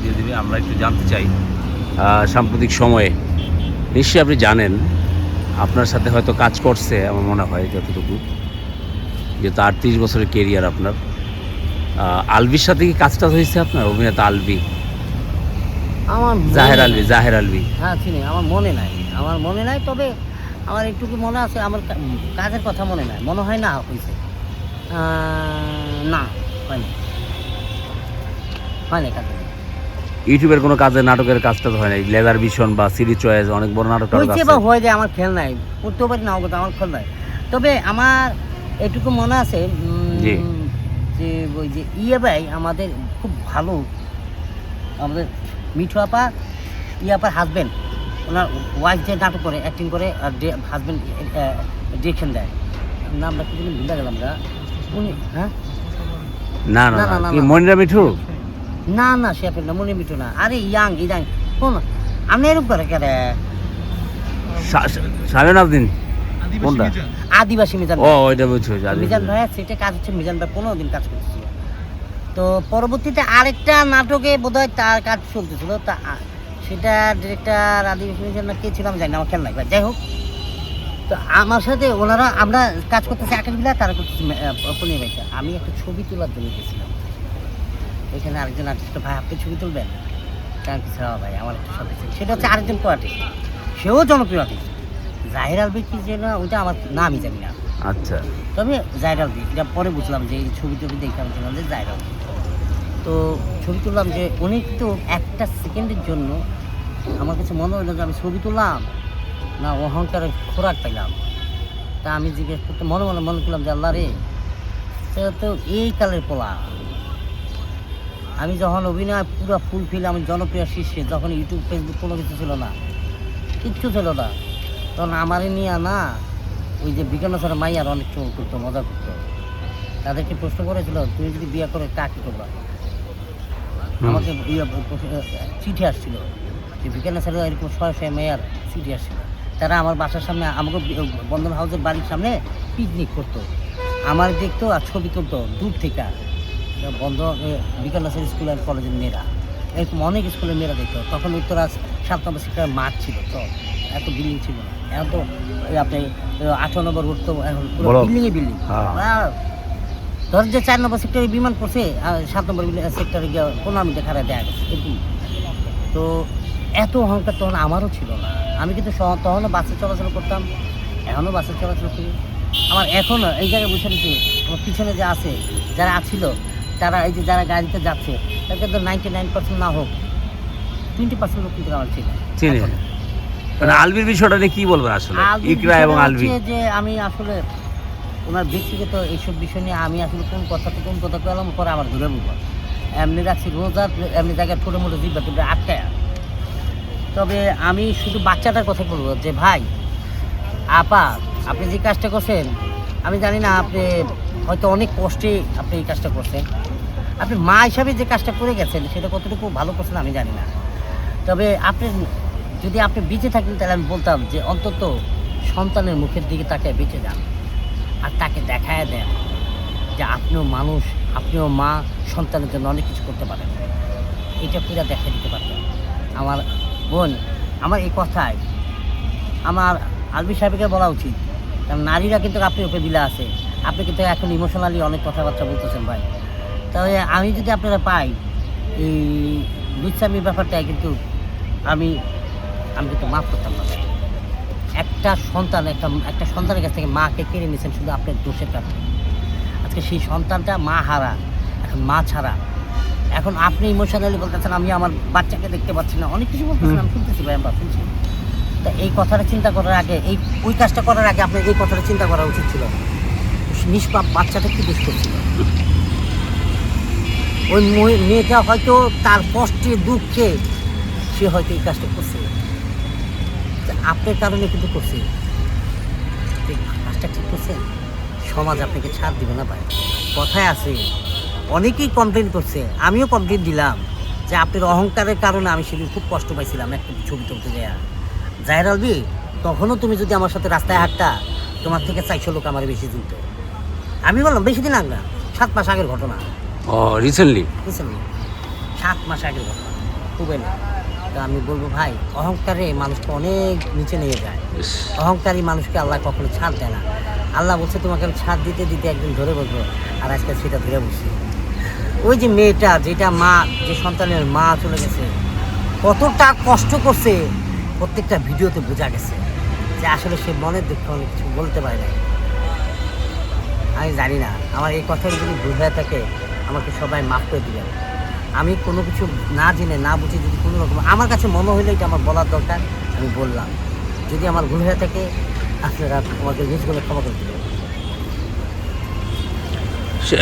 দিয়ে দিবে। আমরা একটু জানতে চাই সাম্প্রতিক সময়ে নিশ্চয়ই আপনি জানেন, আপনার সাথে হয়তো কাজ করছে আমার মনে হয় যতটুকু, যেহেতু ৩৮ বছরের কেরিয়ার আপনার। আলভির সাথে কি কাজটা হয়েছে আপনার, অভিনেতা আলভি? আমার জাহের আলভি। হ্যাঁ চিনি, আমার মনে নাই, তবে আমার একটুকু মনে আছে। আমার কাজের কথা মনে নাই, মনে হয় না হয়েছে। না, হয়নি কাজ। ইউটিউবের কোনো কাজে নাটকের কাজটা তো হয় নাই, লেজার ভিশন বা সিরিজ চয়েস, অনেক বড় নাটক হয়েছে বা হয়ে যায়, আমার খেয়াল নাই, করতেও পারি নাও করতে, আমার খেয়াল নাই। তবে আমার এটুকু মনে আছে যে ওই যে ভাই আমাদের খুব ভালো, আমাদের মিঠু আপা আপার হাজব্যান্ড, ওনার ওয়াইফ যে নাটক করে, অ্যাক্টিং করে, আর হাজব্যান্ড ডিরেকশন দেয়। নামটা কি ভুলে গেলাম আমরা, উনি হ্যাঁ না না না কি মনিরা মিঠু? না না, সে না, মনি মিঠু না, আরে ইয়াং কোন, আপনি এরকম করে কেন? শামিন আবদিন কোনটা? আদিবাসী মিজান। ও ওইটা বুঝছো, মিজান ভাই সেটা কাজ হচ্ছে, মিজান ভাই 15 দিন কাজ করতেছিল। তো পরবর্তীতে আরেকটা নাটকে বোধহয় তার কাজ চলতেছিল, তা সেটা ডিরেক্টর আদিবাসী মিজান না কে ছিল আমি জানি না, আমার খেয়াল নাই। যাই হোক, তো আমার সাথে ওনারা আমরা কাজ করতেছি আকাশবিলা, তারা করতেছি পনির ভাইটা। আমি একটা ছবি তোলার জন্য গেছিলাম, এখানে আরেকজন আর্টিস্ট, ভাই আপনি ছবি তুলবেন? কারণ কি ছাড়া ভাই আমার একটা শখ আছে, সেটা হচ্ছে আরেকজন কো আর্টিস্ট, সেও জনপ্রিয় আর্টিস্ট, জাহির আলভি কি যেন, ওইটা আমার নামই জানি না। আচ্ছা, তবে জাহির আলভি, এটা পরে বুঝলাম যে এই ছবি দেখে আমি যে জাহির আলভি। তো ছবি তুললাম, যে উনি কিন্তু একটা সেকেন্ডের জন্য আমার কাছে মনে হলো যে আমি ছবি তুললাম না অহংকারের খোরাক পাইলাম। তা আমি জিজ্ঞেস করতে মনে করলাম যে আল্লাহ রে, তো এই কালের পোলা। আমি যখন অভিনয় পুরো ফুলফিল, আমি জনপ্রিয় শীর্ষে, যখন ইউটিউব ফেসবুক কোনো কিছু ছিল না, কিচ্ছু ছিল না, তখন আমারই নিয়ে না ওই যে বিজ্ঞান স্যার মাইয়ার অনেক চোখ করতো, মজা করতো। তাদেরকে প্রশ্ন করেছিল, তুমি যদি বিয়ে করে কাকে করবা? আমাকে চিঠি আসছিল যে বিজ্ঞান স্যার এরকম 100 মেয়ার চিঠি আসছিল। তারা আমার বাসার সামনে, আমাকে বন্ধন হাউসের বাড়ির সামনে পিকনিক করতো, আমার দেখতো আর ছবি তুলতো দূর থেকে। বন্ধ বিজ্ঞান স্যার স্কুল অ্যান্ড কলেজের মেয়েরা, এরকম অনেক স্কুলের মেয়েরা দেখতো। তখন উত্তরা 7 নম্বর সেক্টরের মাঠ ছিল, তো এত বিল্ডিং ছিল না, এখন তো আপনি 18 নম্বর রোড তো এখন পুরো বিল্ডিংয়ে বিল্ডিং। ধর যে 4 নম্বর সেক্টরে বিমান পড়ছে, 7 নম্বর সেক্টরে গিয়ে 15 মিনিটে খারাপ দেখা গেছে এরকম। তো এত অহংকার তখন আমারও ছিল না। আমি কিন্তু তখনও বাসে চলাচল করতাম, এখনও বাসে চলাচল করি। আমার এখনও এই জায়গায় বসে রয়েছে, আমার পিছনে যে আছে, যারা আছিল, তারা এই যে যারা গাড়িতে যাচ্ছে, তাদের কিন্তু 99% না হোক 20% লোক কিন্তু আমার ছিল। মানে আলভির বিষয়টা নিয়ে কি বলবেন আসলে, ইকরা এবং আলভি? যে আমি আসলে ওনার ব্যক্তিগত এইসব বিষয় নিয়ে আমি আসলে কোন কথা পেলাম পরে আমার ধরে বলবো, এমনি রাখছি রোজা, এমনি জায়গায় ছোটো মোটো জিব্বা কিন্তু আটকায়। তবে আমি শুধু বাচ্চাটার কথা বলবো যে ভাই আপা, আপনি যে কাজটা করছেন, আমি জানি না, আপনি হয়তো অনেক কষ্টে আপনি এই কাজটা করছেন, আপনি মা হিসাবে যে কাজটা করে গেছেন সেটা কতটুকু ভালো করছেন আমি জানি না। তবে আপনি যদি আপনি বেঁচে থাকেন, তাহলে আমি বলতাম যে অন্তত সন্তানের মুখের দিকে তাকে বেঁচে যান, আর তাকে দেখায় দেন যে আপনিও মানুষ, আপনিও মা, সন্তানের জন্য অনেক কিছু করতে পারেন। এটা পুরো দেখা দিতে পারতেন। আমার বোন, আমার এই কথায় আমার আলভি সাহেবকে বলা উচিত, কারণ নারীরা কিন্তু আপনার উপরে বিলা আছে, আপনি কিন্তু এখন ইমোশনালি অনেক কথাবার্তা বলতেছেন ভাই। তবে আমি যদি আপনারা পাই এই লুচ্ছামির ব্যাপারটাই, কিন্তু আমি কিন্তু মাফ করতাম না। একটা সন্তানের কাছ থেকে মাকে কেড়ে নিয়েছেন শুধু আপনার দোষের কারণে। আজকে সেই সন্তানটা মা হারা, এখন মা ছাড়া। এখন আপনি ইমোশনালি বলতেছেন আমি আমার বাচ্চাকে দেখতে পাচ্ছি না, অনেক কিছু বলতেছেন, আমি শুনতেছি ভাই, আমরা শুনছি। তা এই কথাটা চিন্তা করার আগে, ওই কাজটা করার আগে আপনার এই কথাটা চিন্তা করা উচিত ছিল, নিষ্পাপ বাচ্চাটা কি দোষ করছিল। ওই মেয়েটা হয়তো তার কষ্টে দুঃখে সে হয়তো এই কাজটা করছে, আপনার কারণে কিন্তু করছে। কাজটা ঠিক করছেন, সমাজ আপনাকে ছাড় দিবে না ভাই। কথায় আছে, অনেকেই কমপ্লেন করছে, আমিও কমপ্লেন দিলাম যে আপনার অহংকারের কারণে আমি সেদিন খুব কষ্ট পাইছিলাম একটা ছবি তুলতে যাওয়া। জাহির আলভি, তখনও তুমি যদি আমার সাথে রাস্তায় হাঁটতা, তোমার থেকে 400 লোক আমার বেশি চিনত। আমি বললাম বেশি দিন আগে না, 7 মাস আগের ঘটনা। রিসেন্টলি 7 মাস আগের কথা, খুবই না। তো আমি বলবো ভাই, অহংকারে মানুষকে অনেক নিচে নিয়ে যায়। ইস, অহংকারী মানুষকে আল্লাহ কখনো ছাড় দেয় না। আল্লাহ বলছে তোমাকে আমি ছাড় দিতে দিতে একদিন ধরে বসবো, আর আজকে সেটা ধরে বসছি। ওই যে মেয়েটা, যেটা মা, যে সন্তানের মা চলে গেছে, কতটা কষ্ট করছে প্রত্যেকটা ভিডিওতে বোঝা গেছে যে আসলে সে মনের দুঃখে অনেক কিছু বলতে পারে না। আমি জানি না, আমার এই কথাগুলো যদি ভুল হয়ে থাকে আমাকে সবাই মাফ করে দিবেন। আমি কোনো কিছু না জেনে না বুঝে যদি কোনো রকম আমার কাছে মনে হইলে এটা আমার বলার দরকার, আমি বললাম। যদি আমার ভুল হয়ে থাকে আপনারা আমাকে নিজগুলো ক্ষমা করে দেবেন। সে-